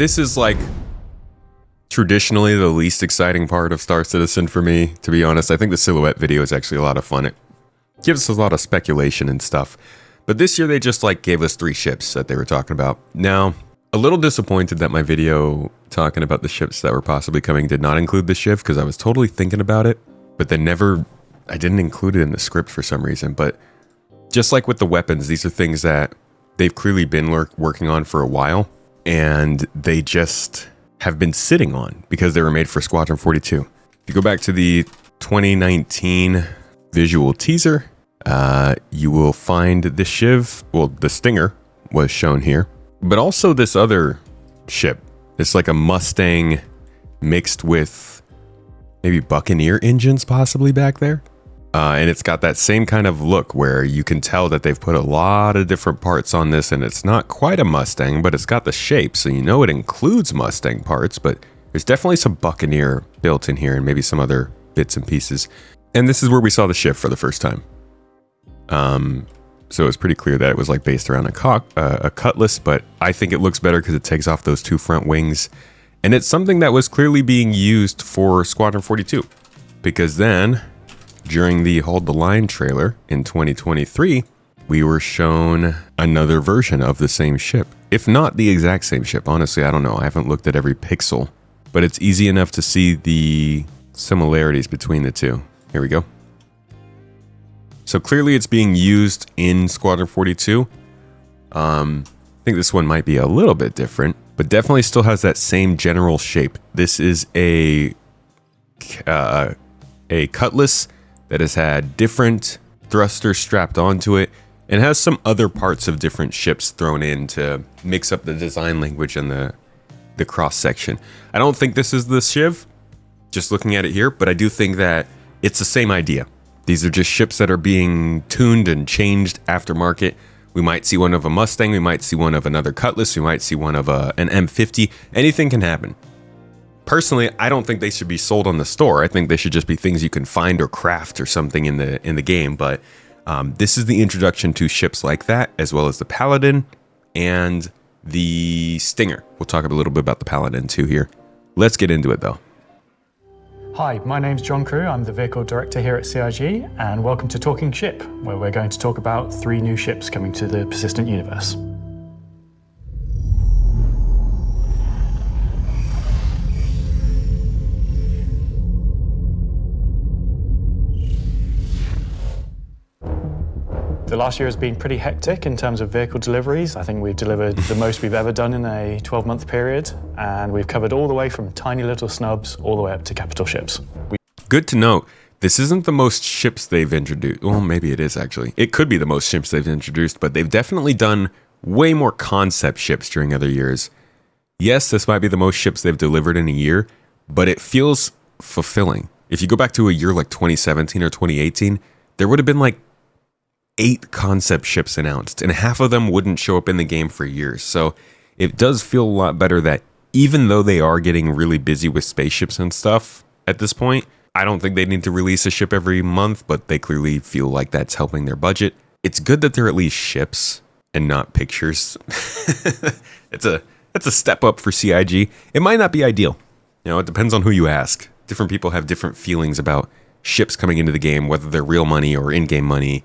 This is like traditionally the least exciting part of Star Citizen for me, to be honest. I think the silhouette video is actually a lot of fun. It gives us a lot of speculation and stuff. But this year they just like gave us 3 ships that they were talking about. Now, a little disappointed that my video talking about the ships that were possibly coming did not include the Shiv, because I was totally thinking about it, but then I didn't include it in the script for some reason. But just like with the weapons, these are things that they've clearly been working on for a while, and they just have been sitting on because they were made for Squadron 42. If you go back to the 2019 visual teaser, you will find the Shiv, well, the Stinger was shown here, but also this other ship. It's like a Mustang mixed with maybe Buccaneer engines possibly back there. And it's got that same kind of look where you can tell that they've put a lot of different parts on this, and it's not quite a Mustang, but it's got the shape, so you know it includes Mustang parts, but there's definitely some Buccaneer built in here and maybe some other bits and pieces. And this is where we saw the Shiv for the first time. So it's pretty clear that it was like based around a Cutlass, but I think it looks better because it takes off those 2 front wings. And it's something that was clearly being used for Squadron 42, because then during the Hold the Line trailer in 2023, we were shown another version of the same ship. If not the exact same ship, honestly, I don't know. I haven't looked at every pixel, but it's easy enough to see the similarities between the two. Here we go. So clearly it's being used in Squadron 42. I think this one might be a little bit different, but definitely still has that same general shape. This is a Cutlass that has had different thrusters strapped onto it and has some other parts of different ships thrown in to mix up the design language and the cross section. I don't think this is the Shiv, just looking at it here, but I do think that it's the same idea. These are just ships that are being tuned and changed aftermarket. We might see one of a Mustang, we might see one of another Cutlass, we might see one of an M50. Anything can happen. Personally, I don't think they should be sold on the store. I think they should just be things you can find or craft or something in the game. But this is the introduction to ships like that, as well as the Paladin and the Stinger. We'll talk a little bit about the Paladin too here. Let's get into it though. Hi, my name's John Crew. I'm the Vehicle Director here at CIG, and welcome to Talking Ship, where we're going to talk about 3 new ships coming to the Persistent Universe. The last year has been pretty hectic in terms of vehicle deliveries. I think we've delivered the most we've ever done in a 12-month period, and we've covered all the way from tiny little snubs all the way up to capital ships. Good to note, this isn't the most ships they've introduced. Well, maybe it is actually. It could be the most ships they've introduced, but they've definitely done way more concept ships during other years. Yes, this might be the most ships they've delivered in a year, but it feels fulfilling. If you go back to a year like 2017 or 2018, there would have been like 8 concept ships announced, and half of them wouldn't show up in the game for years. So it does feel a lot better that even though they are getting really busy with spaceships and stuff at this point, I don't think they need to release a ship every month, but they clearly feel like that's helping their budget. It's good that they're at least ships and not pictures. That's a step up for CIG. It might not be ideal. You know, it depends on who you ask. Different people have different feelings about ships coming into the game, whether they're real money or in-game money,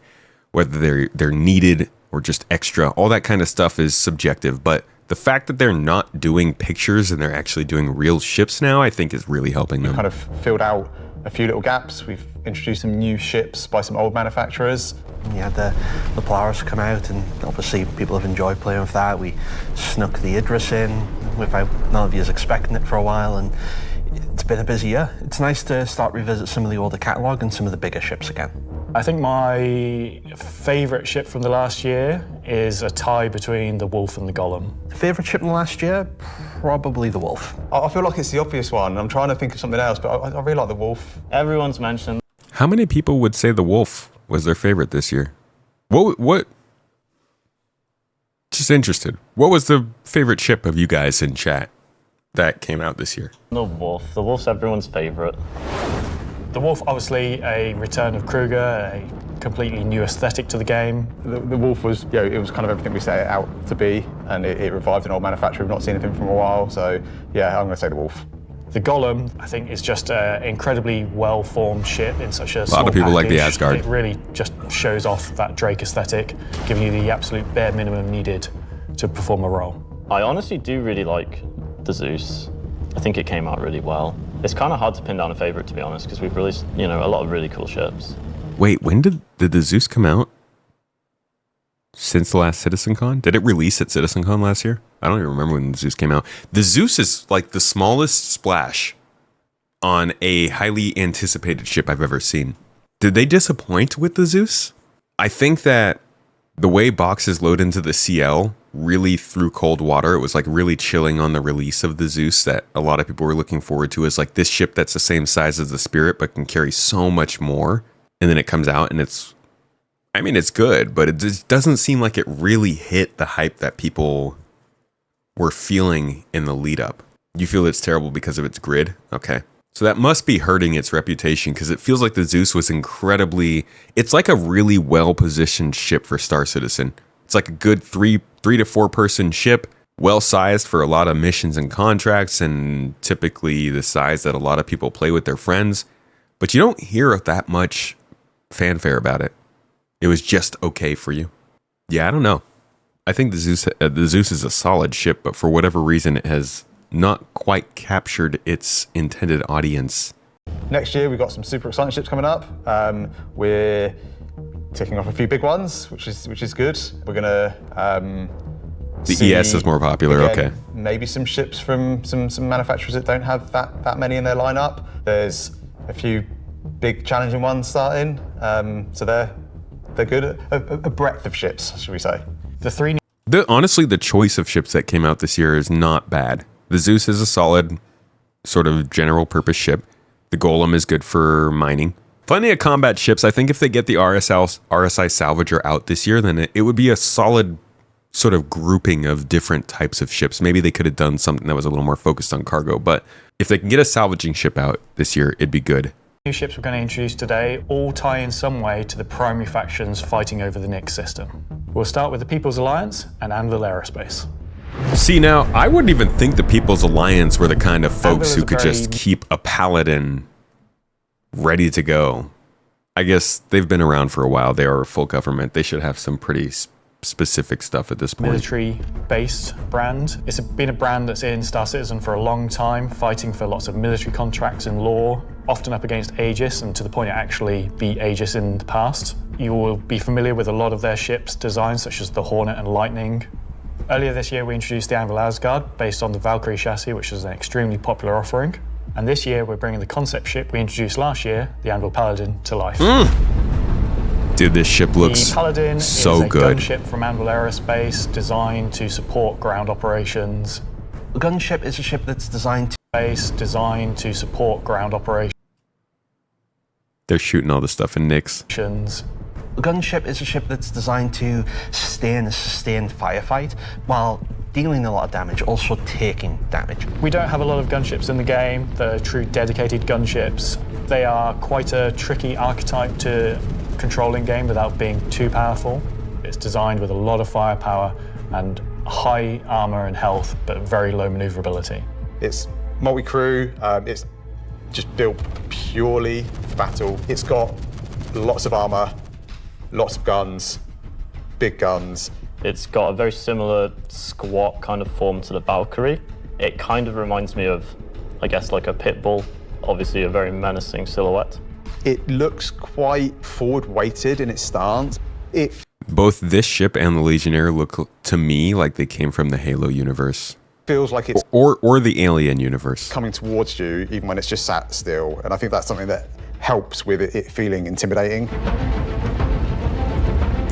whether they're needed or just extra. All that kind of stuff is subjective, but the fact that they're not doing pictures and they're actually doing real ships now, I think is really helping them. We've kind of filled out a few little gaps. We've introduced some new ships by some old manufacturers. We had the Polaris come out, and obviously people have enjoyed playing with that. We snuck the Idris in without none of you expecting it for a while, and it's been a busy year. It's nice to start revisit some of the older catalogue and some of the bigger ships again. I think my favourite ship from the last year is a tie between the Wolf and the Golem. Favourite ship in the last year? Probably the Wolf. I feel like it's the obvious one. I'm trying to think of something else, but I really like the Wolf. Everyone's mentioned. How many people would say the Wolf was their favorite this year? What? Just interested. What was the favorite ship of you guys in chat that came out this year? The Wolf. The Wolf's everyone's favorite. The Wolf, obviously, a return of Kruger, a completely new aesthetic to the game. The Wolf was, it was kind of everything we set it out to be, and it revived an old manufacturer. We've not seen anything from a while, so yeah, I'm going to say the Wolf. The Golem, I think, is just an incredibly well-formed ship in such a small lot of people like the package. Asgard. It really just shows off that Drake aesthetic, giving you the absolute bare minimum needed to perform a role. I honestly do really like the Zeus. I think it came out really well. It's kind of hard to pin down a favorite, to be honest, because we've released, a lot of really cool ships. Wait, when did the Zeus come out? Since the last CitizenCon? Did it release at CitizenCon last year? I don't even remember when the Zeus came out. The Zeus is like the smallest splash on a highly anticipated ship I've ever seen. Did they disappoint with the Zeus? I think that the way boxes load into the CL really threw cold water. It was like really chilling on the release of the Zeus that a lot of people were looking forward to as like this ship that's the same size as the Spirit but can carry so much more. And then it comes out and it's good, but it just doesn't seem like it really hit the hype that people were feeling in the lead up. You feel it's terrible because of its grid? Okay. So that must be hurting its reputation because it feels like the Zeus was it's like a really well-positioned ship for Star Citizen. It's like a good three to four person ship, well-sized for a lot of missions and contracts, and typically the size that a lot of people play with their friends. But you don't hear that much fanfare about it. It was just okay for you. Yeah, I don't know. I think the Zeus is a solid ship, but for whatever reason, it has not quite captured its intended audience. Next year, we've got some super exciting ships coming up. We're ticking off a few big ones, which is good. We're gonna the ES is more popular. Again, okay. Maybe some ships from some manufacturers that don't have that many in their lineup. There's a few big challenging ones starting, so they're good. A breadth of ships, should we say? Honestly, the choice of ships that came out this year is not bad. The Zeus is a solid sort of general purpose ship. The Golem is good for mining. Plenty of combat ships. I think if they get the RSI Salvager out this year, then it would be a solid sort of grouping of different types of ships. Maybe they could have done something that was a little more focused on cargo, but if they can get a salvaging ship out this year, it'd be good. New ships we're going to introduce today all tie in some way to the primary factions fighting over the Nyx system. We'll start with the People's Alliance and Anvil Aerospace. See, now, I wouldn't even think the People's Alliance were the kind of folks who could just keep a Paladin ready to go. I guess they've been around for a while. They are a full government. They should have some pretty specific stuff at this point. Military-based brand. It's been a brand that's in Star Citizen for a long time, fighting for lots of military contracts and lore, often up against Aegis, and to the point it actually beat Aegis in the past. You will be familiar with a lot of their ships' designs, such as the Hornet and Lightning. Earlier this year, we introduced the Anvil Asgard, based on the Valkyrie chassis, which is an extremely popular offering. And this year, we're bringing the concept ship we introduced last year, the Anvil Paladin, to life. Dude, this ship looks the Paladin so is a good. gunship from Anvil Aerospace, designed to support ground operations. The gunship is a ship that's designed to support ground operations. They're shooting all the stuff in Nyx. The gunship is a ship that's designed to sustain a sustained firefight while dealing a lot of damage, also taking damage. We don't have a lot of gunships in the game. They're true dedicated gunships. They are quite a tricky archetype to control in game without being too powerful. It's designed with a lot of firepower and high armor and health, but very low maneuverability. It's multi-crew. It's just built purely for battle. It's got lots of armor, lots of guns, big guns. It's got a very similar squat kind of form to the Valkyrie. It kind of reminds me of, I guess, like a pit bull, obviously a very menacing silhouette. It looks quite forward-weighted in its stance. Both this ship and the Legionnaire look to me like they came from the Halo universe. Feels like it's or the Alien universe. Coming towards you, even when it's just sat still. And I think that's something that helps with it feeling intimidating.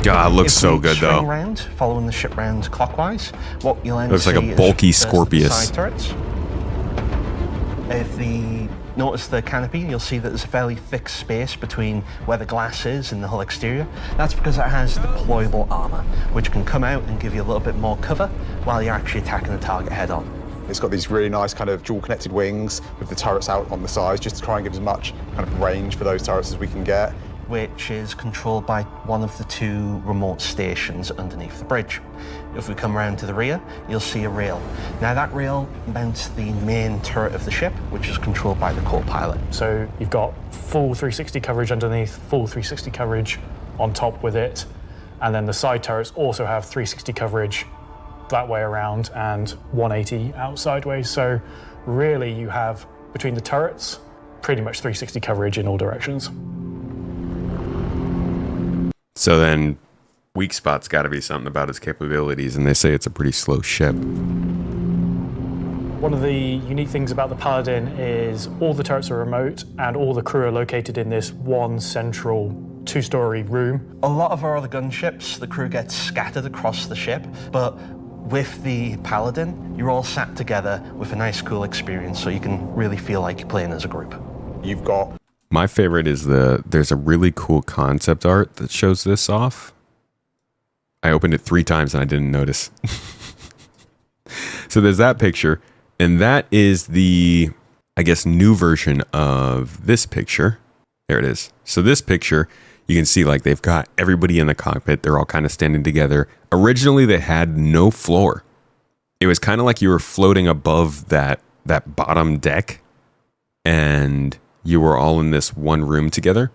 God, it looks so good though. Round, following the ship round clockwise, what you'll end looks like a bulky Scorpius. Side turrets. If you notice the canopy, you'll see that there's a fairly thick space between where the glass is and the hull exterior. That's because it has deployable armor, which can come out and give you a little bit more cover while you're actually attacking the target head on. It's got these really nice kind of dual connected wings with the turrets out on the sides just to try and give as much kind of range for those turrets as we can get. which is controlled by one of the 2 remote stations underneath the bridge. If we come around to the rear, you'll see a rail. Now that rail mounts the main turret of the ship, which is controlled by the co-pilot. So you've got full 360 coverage underneath, full 360 coverage on top with it, and then the side turrets also have 360 coverage that way around and 180 out sideways. So really you have, between the turrets, pretty much 360 coverage in all directions. So then, weak spot's got to be something about its capabilities, and they say it's a pretty slow ship. One of the unique things about the Paladin is all the turrets are remote and all the crew are located in this one central 2-story room. A lot of our other gunships, the crew gets scattered across the ship, but with the Paladin, you're all sat together with a nice, cool experience, so you can really feel like you're playing as a group. You've got... My favorite is there's a really cool concept art that shows this off. I opened it 3 times and I didn't notice. So there's that picture, and that is the, I guess, new version of this picture. There it is. So this picture, you can see like they've got everybody in the cockpit. They're all kind of standing together. Originally, they had no floor. It was kind of like you were floating above that bottom deck, and you were all in this one room together.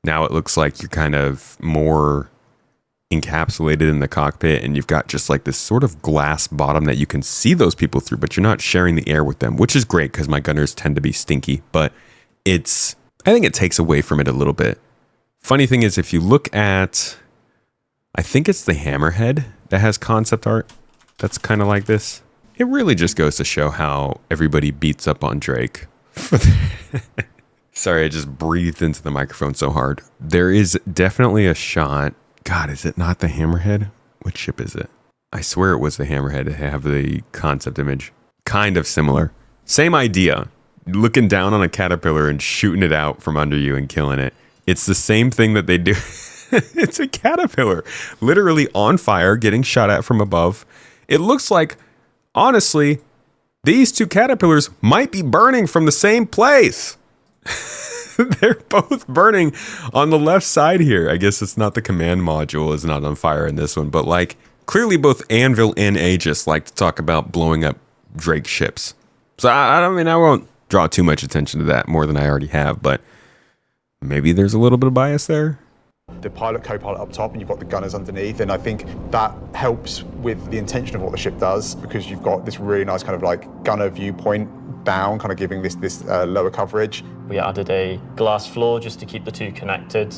Now it looks like you're kind of more encapsulated in the cockpit, and you've got just like this sort of glass bottom that you can see those people through, but you're not sharing the air with them, which is great because my gunners tend to be stinky, but I think it takes away from it a little bit. Funny thing is, if you look at, I think it's the Hammerhead that has concept art that's kind of like this. It really just goes to show how everybody beats up on Drake. Sorry, I just breathed into the microphone so hard. There is definitely a shot. God, is it not the Hammerhead? What ship is it? I swear it was the Hammerhead. I have the concept image. Kind of similar. Same idea. Looking down on a caterpillar and shooting it out from under you and killing it. It's the same thing that they do. It's a caterpillar. Literally on fire, getting shot at from above. It looks like, honestly, these 2 caterpillars might be burning from the same place. They're both burning on the left side here. I guess it's not the command module is not on fire in this one, but like clearly both Anvil and Aegis like to talk about blowing up Drake ships. So I mean, I won't draw too much attention to that more than I already have, but maybe there's a little bit of bias there. The pilot, co-pilot up top, and you've got the gunners underneath, and I think that helps with the intention of what the ship does, because you've got this really nice kind of like gunner viewpoint down, kind of giving this lower coverage. We added a glass floor just to keep the 2 connected.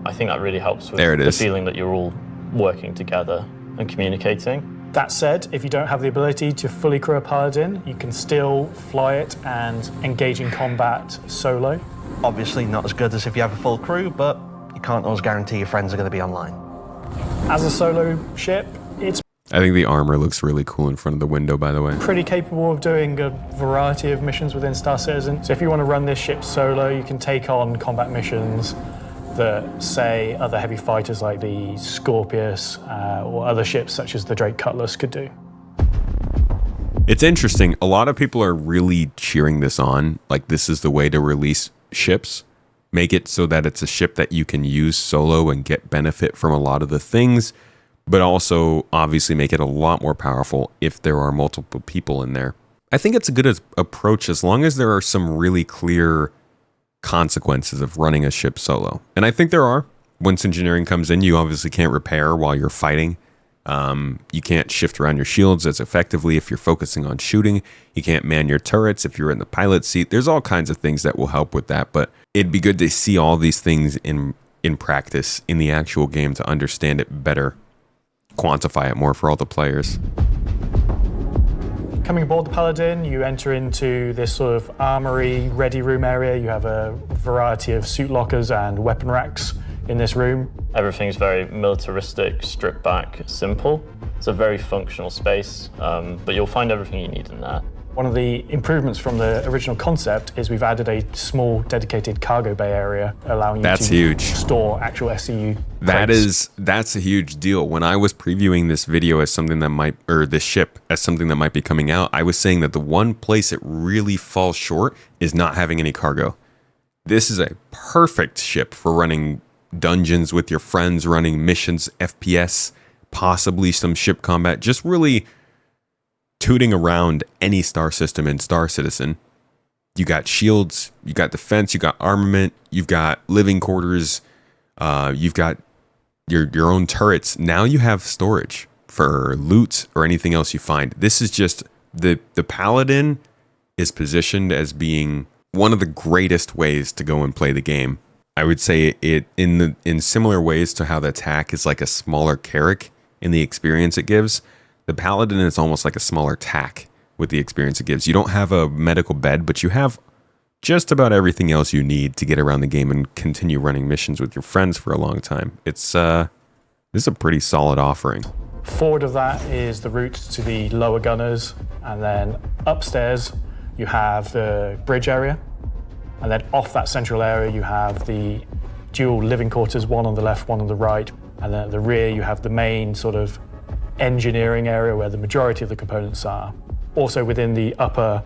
I think that really helps with the feeling that you're all working together and communicating. That said, if you don't have the ability to fully crew a Paladin, you can still fly it and engage in combat solo. Obviously not as good as if you have a full crew, but you can't always guarantee your friends are going to be online. As a solo ship, it's I think the armor looks really cool in front of the window, by the way. pretty capable of doing a variety of missions within Star Citizen. So if you want to run this ship solo, you can take on combat missions that, say, other heavy fighters like the Scorpius or other ships such as the Drake Cutlass could do. It's interesting. A lot of people are really cheering this on. Like, this is the way to release ships. Make it so that it's a ship that you can use solo and get benefit from a lot of the things, but also obviously make it a lot more powerful if there are multiple people in there. I think it's a good approach as long as there are some really clear consequences of running a ship solo. And I think there are. Once engineering comes in, you obviously can't repair while you're fighting. You can't shift around your shields as effectively if you're focusing on shooting. You can't man your turrets if you're in the pilot seat. There's all kinds of things that will help with that, but it'd be good to see all these things in practice in the actual game to understand it better, quantify it more for all the players. Coming aboard the Paladin, you enter into this sort of armory ready room area. You have a variety of suit lockers and weapon racks in this room. Everything's very militaristic, stripped back, simple. It's a very functional space, but you'll find everything you need in there. One of the improvements from the original concept is we've added a small dedicated cargo bay area, allowing you to store actual SCU crates. That's a huge deal. When I was previewing this video as something that might, or this ship as something that might be coming out, I was saying that the one place it really falls short is not having any cargo. This is a perfect ship for running dungeons with your friends, running missions, FPS, possibly some ship combat, just really tooting around any star system in Star Citizen. You got shields, you got defense, you got armament, you've got living quarters, you've got your own turrets. Now you have storage for loot or anything else you find. This is just the Paladin is positioned as being one of the greatest ways to go and play the game. I would say it in similar ways to how the attack is like a smaller Carrack in the experience it gives. The Paladin is almost like a smaller tack with the experience it gives. You don't have a medical bed, but you have just about everything else you need to get around the game and continue running missions with your friends for a long time. It's this is a pretty solid offering. Forward of that is the route to the lower gunners, and then upstairs you have the bridge area, and then off that central area you have the dual living quarters, one on the left, one on the right, and then at the rear you have the main sort of engineering area where the majority of the components are. Also within the upper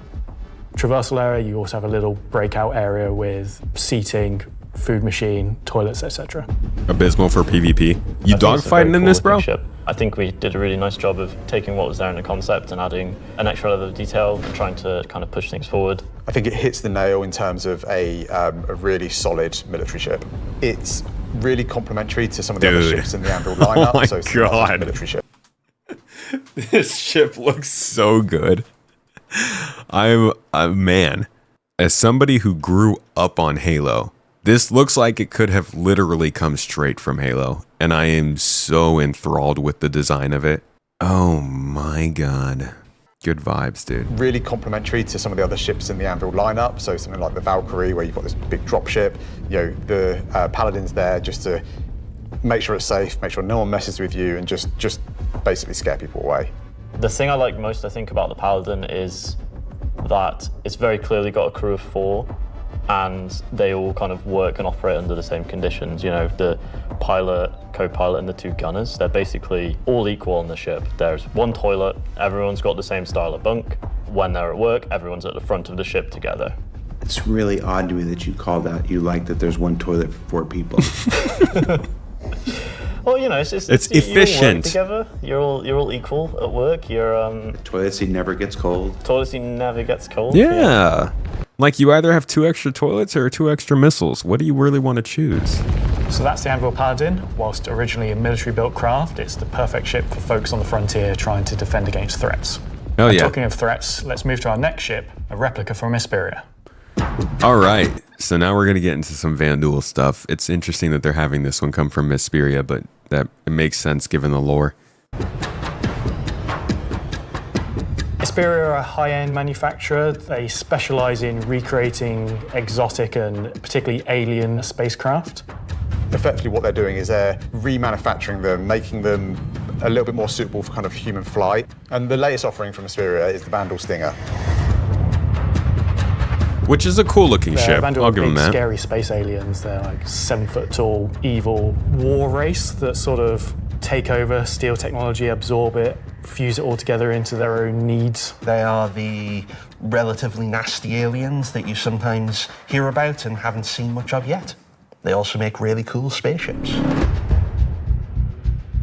traversal area you also have a little breakout area with seating, food machine, toilets, etc. Abysmal for PvP. You dogfighting in this, bro? Ship. I think we did a really nice job of taking what was there in the concept and adding an extra level of detail and trying to kind of push things forward. I think it hits the nail in terms of a really solid military ship. It's really complementary to some of the other ships in the Anvil lineup. Oh my so it's not just a military ship. This ship looks so good. I'm a man. As somebody who grew up on Halo, this looks like it could have literally come straight from Halo, and I am so enthralled with the design of it. Oh my god. Good vibes, dude. Really complementary to some of the other ships in the Anvil lineup. So something like the Valkyrie, where you've got this big drop ship. You know, the Paladin's there just to make sure it's safe, make sure no one messes with you, and just basically scare people away. The thing I like most, I think, about the Paladin is that it's very clearly got a crew of 4, and they all kind of work and operate under the same conditions. You know, the pilot, co-pilot, and the 2 gunners, they're basically all equal on the ship. There's one toilet, everyone's got the same style of bunk. When they're at work, everyone's at the front of the ship together. It's really odd to me that you call that, you like that there's one toilet for 4 people. Well, you know, it's efficient. You all work together. You're all equal at work. The toilet seat never gets cold. Toilet seat never gets cold. Yeah. Like you either have 2 extra toilets or 2 extra missiles. What do you really want to choose? So that's the Anvil Paladin. Whilst originally a military-built craft, it's the perfect ship for folks on the frontier trying to defend against threats. Oh And yeah. talking of threats, let's move to our next ship, a replica from Hesperia. All right. So now we're going to get into some Vanduul stuff. It's interesting that they're having this one come from Hesperia, but that it makes sense given the lore. Hesperia are a high-end manufacturer. They specialize in recreating exotic and particularly alien spacecraft. Effectively what they're doing is they're remanufacturing them, making them a little bit more suitable for kind of human flight. And the latest offering from Hesperia is the Vanduul Stinger. Which is a cool looking ship. Vanduul I'll are give them big, that. scary space aliens. They're like 7-foot-tall, evil war race that sort of take over, steal technology, absorb it, fuse it all together into their own needs. They are the relatively nasty aliens that you sometimes hear about and haven't seen much of yet. They also make really cool spaceships.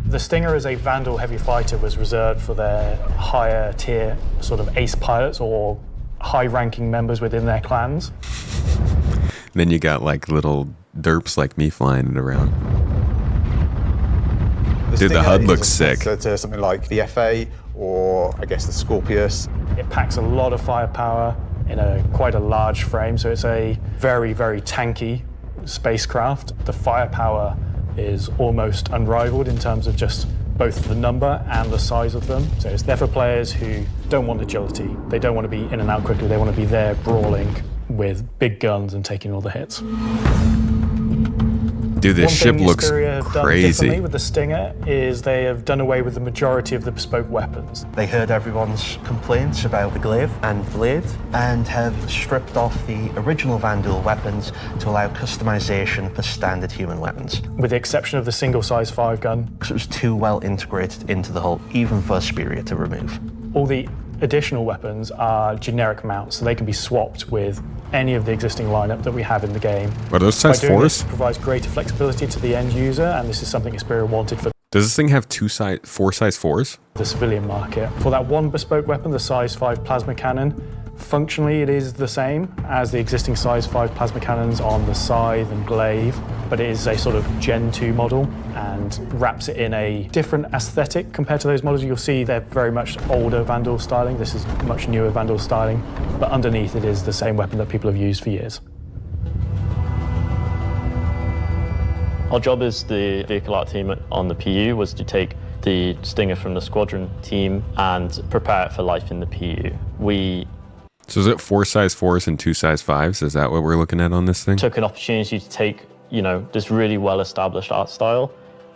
The Stinger as a Vanduul heavy fighter was reserved for their higher tier sort of ace pilots or high-ranking members within their clans. Then you got like little derps like me flying it around. Dude, the HUD looks sick. To something like the FA or I guess the Scorpius. It packs a lot of firepower in quite a large frame, so it's a very, very tanky spacecraft. The firepower is almost unrivaled in terms of just both the number and the size of them. So it's there for players who don't want agility. They don't want to be in and out quickly. They want to be there brawling with big guns and taking all the hits. Dude, this ship looks Hesperia have done crazy. differently with the Stinger is they have done away with the majority of the bespoke weapons. They heard everyone's complaints about the glaive and blade and have stripped off the original Vanduul weapons to allow customization for standard human weapons. With the exception of the single-size 5-gun, Because it was too well integrated into the hull, even for Hesperia to remove. all the additional weapons are generic mounts, so they can be swapped with any of the existing lineup that we have in the game. Are those By size doing this, 4s? it provides greater flexibility to the end user, and this is something Xperia wanted for Does this thing have 4 size 4s? the civilian market. For that one bespoke weapon, the size 5 plasma cannon, functionally it is the same as the existing size 5 plasma cannons on the Scythe and Glaive, but it is a sort of Gen 2 model and wraps it in a different aesthetic compared to those models. You'll see they're very much older Vanduul styling. This is much newer Vanduul styling, but underneath it is the same weapon that people have used for years. Our job as the vehicle art team on the PU was to take the Stinger from the squadron team and prepare it for life in the PU. We So is it 4 size 4s and 2 size 5s? Is that what we're looking at on this thing? took an opportunity to take, this really well-established art style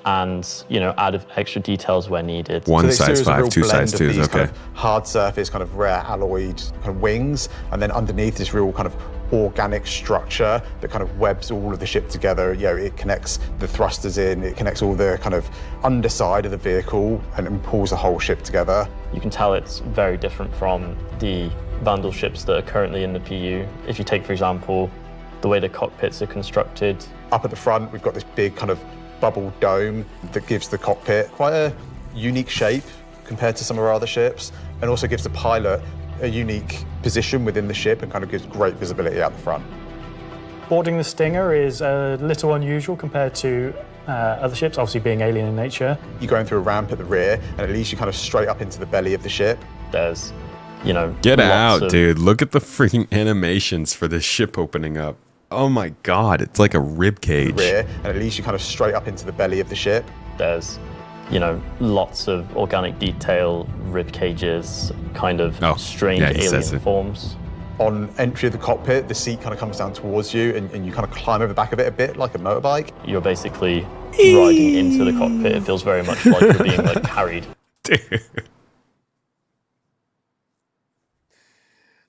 and, add extra details where needed. 1 this size series is a 5, real 2 blend size of 2s, these kind okay. of hard surface, kind of rare alloyed kind of wings, and then underneath this real kind of organic structure that kind of webs all of the ship together. It connects the thrusters in, it connects all the kind of underside of the vehicle and pulls the whole ship together. You can tell it's very different from the Vanduul ships that are currently in the PU. If you take, for example, the way the cockpits are constructed. Up at the front, we've got this big kind of bubble dome that gives the cockpit quite a unique shape compared to some of our other ships, and also gives the pilot a unique position within the ship and kind of gives great visibility out the front. Boarding the Stinger is a little unusual compared to other ships, obviously being alien in nature. You're going through a ramp at the rear, and it leads you kind of straight up into the belly of the ship. There's, Get lots out, of- dude. Look at the freaking animations for this ship opening up. Oh my god, it's like a rib cage. Rear, and it leads you kind of straight up into the belly of the ship. There's, lots of organic detail, rib cages, kind of strange yeah, he says alien it. forms. On entry of the cockpit, the seat kind of comes down towards you, and you kind of climb over the back of it a bit like a motorbike. You're basically riding into the cockpit. It feels very much like you're being carried. Dude.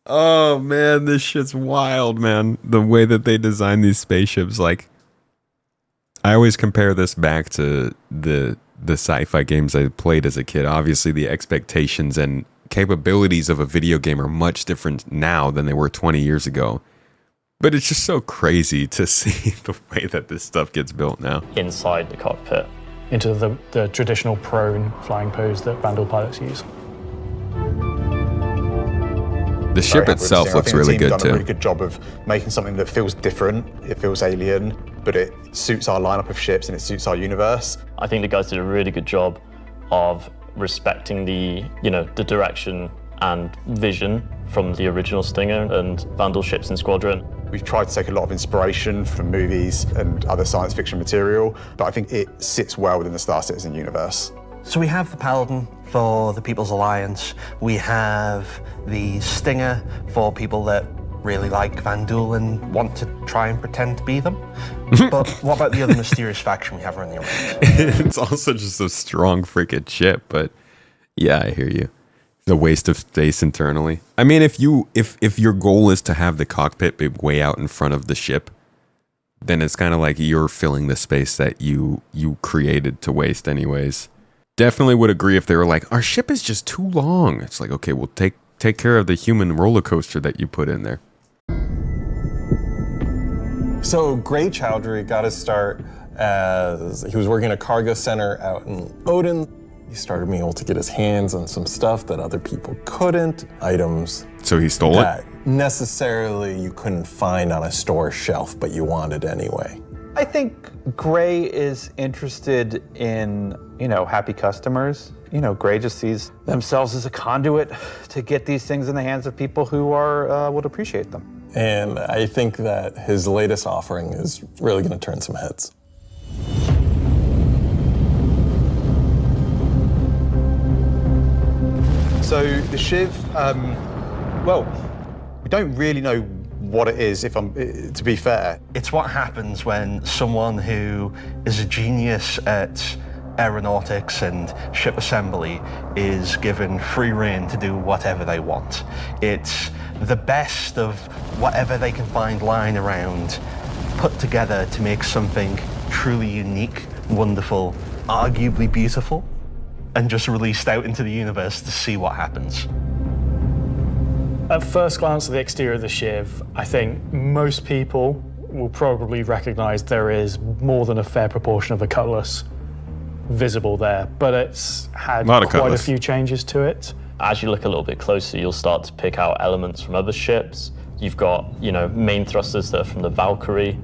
Oh man, this shit's wild, man. The way that they design these spaceships, I always compare this back to the sci-fi games I played as a kid. Obviously, the expectations and capabilities of a video game are much different now than they were 20 years ago. But it's just so crazy to see the way that this stuff gets built now. Inside the cockpit. Into the traditional prone flying pose that Vanduul pilots use. The ship Very happy with the itself Stinger. I looks think the really team's good done a really too. good job of making something that feels different, it feels alien, but it suits our lineup of ships and it suits our universe. I think the guys did a really good job of respecting the direction and vision from the original Stinger and Vanduul ships in Squadron. We've tried to take a lot of inspiration from movies and other science fiction material, but I think it sits well within the Star Citizen universe. So we have the Paladin for the People's Alliance. We have the Stinger for people that really like Vanduul and want to try and pretend to be them. But what about the other mysterious faction we have running around? It's also just a strong freaking ship, but yeah, I hear you. It's a waste of space internally. I mean, if your goal is to have the cockpit be way out in front of the ship, then it's kind of like you're filling the space that you created to waste anyways. Definitely would agree if they were like, our ship is just too long. It's like, okay, we'll take care of the human roller coaster that you put in there. So Gray Chowdhury got his start as he was working at a cargo center out in Odin. He started being able to get his hands on some stuff that other people couldn't, items So he stole it? that necessarily you couldn't find on a store shelf, but you wanted anyway. I think Gray is interested in, happy customers. Gray just sees themselves as a conduit to get these things in the hands of people who would appreciate them. And I think that his latest offering is really going to turn some heads. So the Shiv, we don't really know what it is, to be fair. It's what happens when someone who is a genius at aeronautics and ship assembly is given free rein to do whatever they want. It's the best of whatever they can find lying around, put together to make something truly unique, wonderful, arguably beautiful, and just released out into the universe to see what happens. At first glance at the exterior of the Shiv, I think most people will probably recognize there is more than a fair proportion of a cutlass visible there, but it's had quite a few changes to it. As you look a little bit closer, you'll start to pick out elements from other ships. You've got, main thrusters that are from the Valkyrie.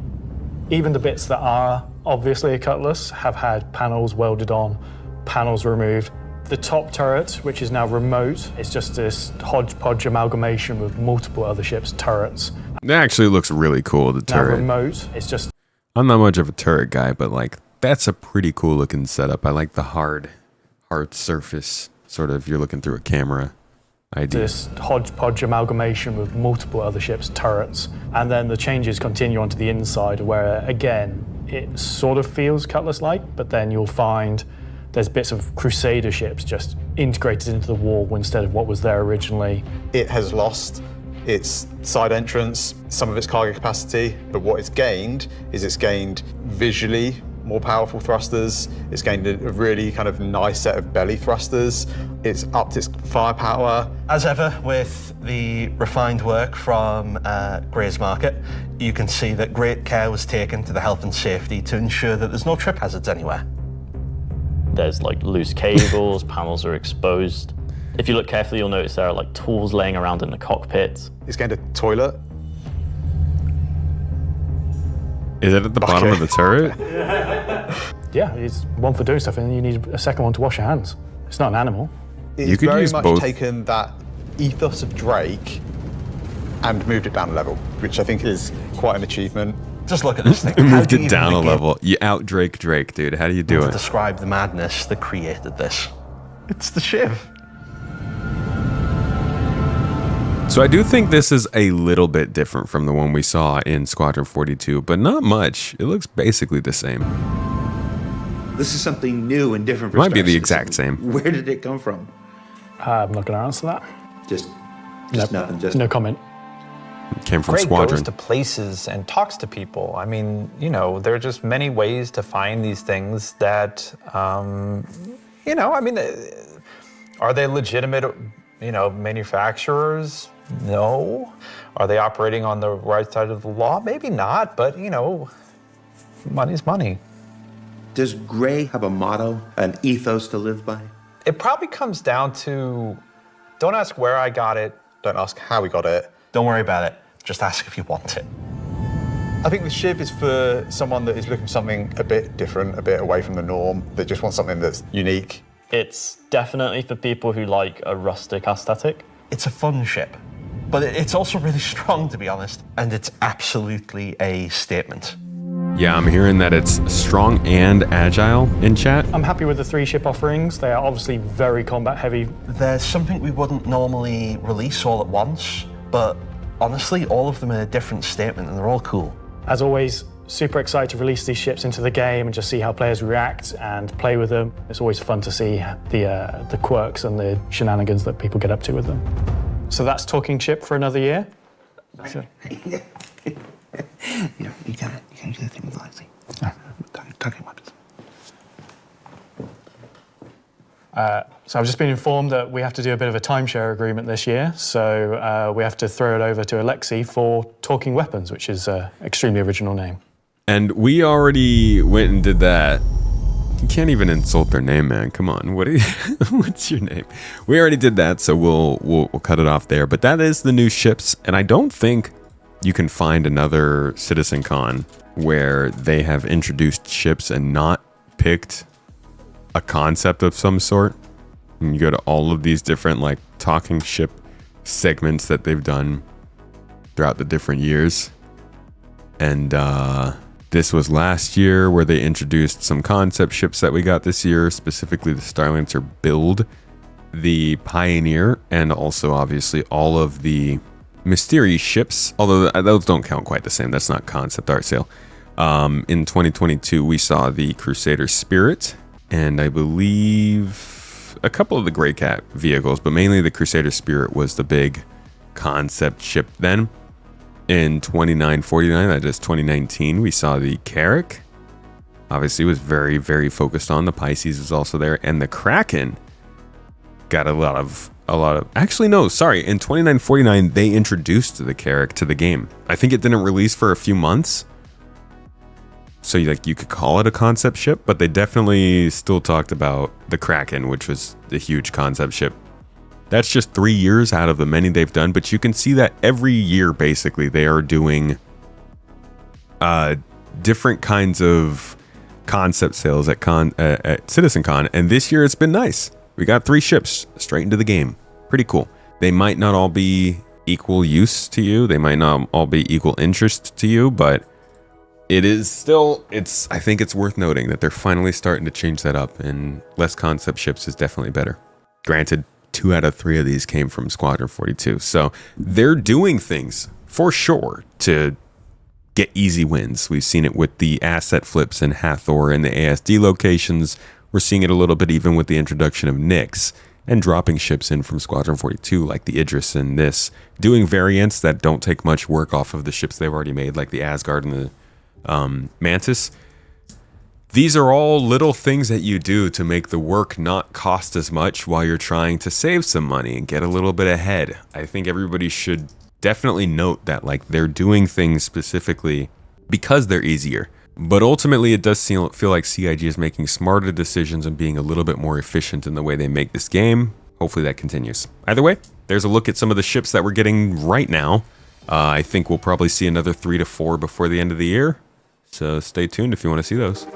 Even the bits that are obviously a cutlass have had panels welded on, panels removed. The top turret, which is now remote, is just this hodgepodge amalgamation with multiple other ships' turrets. That actually looks really cool, the turret. Now remote, it's just... I'm not much of a turret guy, but that's a pretty cool looking setup. I like the hard surface, sort of, you're looking through a camera idea. This hodgepodge amalgamation with multiple other ships' turrets. And then the changes continue onto the inside where, again, it sort of feels cutlass-like, but then you'll find there's bits of Crusader ships just integrated into the wall instead of what was there originally. It has lost its side entrance, some of its cargo capacity, but what it's gained is it's gained visually more powerful thrusters. It's gained a really kind of nice set of belly thrusters. It's upped its firepower. As ever with the refined work from Gray's Market, you can see that great care was taken to the health and safety to ensure that there's no trip hazards anywhere. There's loose cables, panels are exposed. If you look carefully, you'll notice there are tools laying around in the cockpit. It's gained a toilet. Is it at the bottom of the turret? Yeah, it's one for doing stuff, and then you need a second one to wash your hands. It's not an animal. It's very much taken that ethos of Drake and moved it down a level, which I think is quite an achievement. Just look at this thing. Moved it down a level. You out Drake, dude. How do you do it? Describe the madness that created this. It's the Shiv. So I do think this is a little bit different from the one we saw in Squadron 42, but not much. It looks basically the same. This is something new and different. It might be the exact same. Where did it come from? I'm not going to answer that. Just Nope. nothing. Just no comment. It came from Gray Squadron. goes to places and talks to people. I mean, there are just many ways to find these things that, are they legitimate, manufacturers? No. Are they operating on the right side of the law? Maybe not, but, money's money. Does Gray have a motto, an ethos to live by? It probably comes down to, don't ask where I got it. Don't ask how we got it. Don't worry about it. Just ask if you want it. I think the Shiv is for someone that is looking for something a bit different, a bit away from the norm, that just wants something that's unique. It's definitely for people who like a rustic aesthetic. It's a fun ship, but it's also really strong, to be honest, and it's absolutely a statement. Yeah, I'm hearing that it's strong and agile in chat. I'm happy with the 3 ship offerings. They are obviously very combat heavy. There's something we wouldn't normally release all at once, but honestly, all of them are a different statement and they're all cool. As always, super excited to release these ships into the game and just see how players react and play with them. It's always fun to see the quirks and the shenanigans that people get up to with them. So that's Talking Ship for another year. So. You can't do the thing with Lexi. Talking weapons. So I've just been informed that we have to do a bit of a timeshare agreement this year. So we have to throw it over to Alexi for Talking Weapons, which is an extremely original name. And we already went and did that. You can't even insult their name, man. Come on. What's your name? We already did that, so we'll cut it off there. But that is the new ships, and I don't think you can find another CitizenCon where they have introduced ships and not picked a concept of some sort. And you go to all of these different talking ship segments that they've done throughout the different years. And this was last year where they introduced some concept ships that we got this year, specifically the Starlancer build, the Pioneer, and also obviously all of the Mysterious ships, although those don't count quite the same. That's not concept art sale. In 2022, we saw the Crusader Spirit, and I believe a couple of the Graycat vehicles, but mainly the Crusader Spirit was the big concept ship then. In 2949, that is 2019, we saw the Carrack. Obviously, it was very, very focused on. The Pisces was also there, and the Kraken got a lot of a lot of, actually no, sorry, in 2949 they introduced the Carrack to the game. I think it didn't release for a few months, so you could call it a concept ship, but they definitely still talked about the Kraken, which was a huge concept ship. That's just 3 years out of the many they've done, but you can see that every year basically they are doing different kinds of concept sales at CitizenCon, and this year it's been nice. We got 3 ships straight into the game. Pretty cool. They might not all be equal use to you, they might not all be equal interest to you, but it is still, I think it's worth noting that they're finally starting to change that up, and less concept ships is definitely better. Granted, 2 out of 3 of these came from Squadron 42, so they're doing things for sure to get easy wins. We've seen it with the asset flips in Hathor and the ASD locations. We're seeing it a little bit even with the introduction of Nyx and dropping ships in from Squadron 42 like the Idris and this, doing variants that don't take much work off of the ships they've already made, like the Asgard and the Mantis. These are all little things that you do to make the work not cost as much while you're trying to save some money and get a little bit ahead. I think everybody should definitely note that they're doing things specifically because they're easier. But ultimately it does feel like CIG is making smarter decisions and being a little bit more efficient in the way they make this game. Hopefully that continues. Either way, there's a look at some of the ships that we're getting right now. I think we'll probably see another 3 to 4 before the end of the year. So stay tuned if you want to see those.